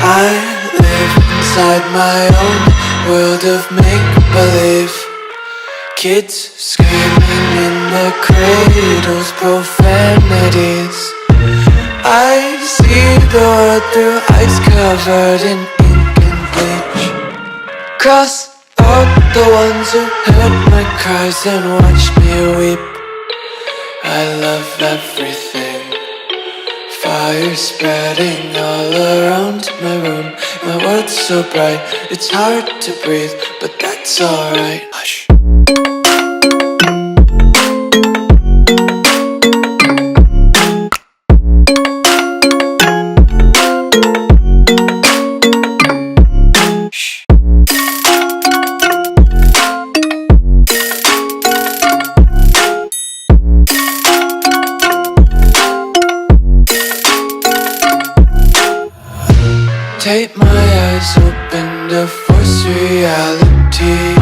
I live inside my own world of make-believe. Kids screaming in their cradles, profanities. I see the world through eyes covered in ink and bleach. Cross out the ones who heard my cries and watched me weep. I love everything. Fire spreading all around my room. My world's so bright, it's hard to breathe, but that's alright. Hush. Tape my eyes open to force reality.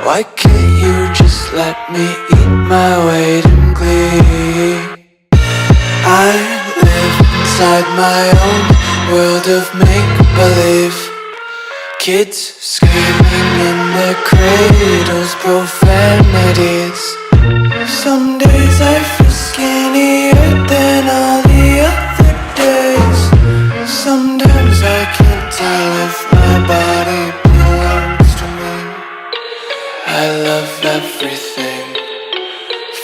Why can't you just let me eat my weight in glee? I live inside my own world of make-believe. Kids screaming in their cradles, profanities. Some days I feel skinnier than all the other days. Sometimes I can't tell if my body belongs to me. I love everything.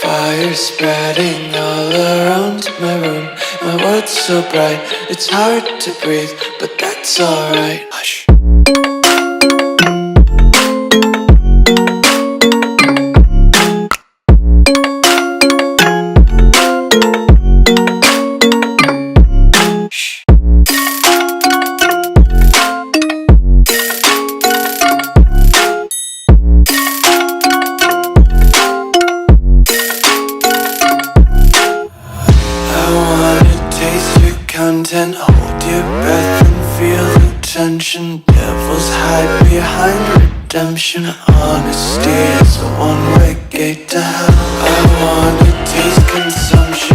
Fire spreading all around my room. My world's so bright, it's hard to breathe, but that's alright. Hush. Content, hold your breath and feel the tension. Devils hide behind redemption. Honesty is a one-way gate to hell. I wanna taste consumption.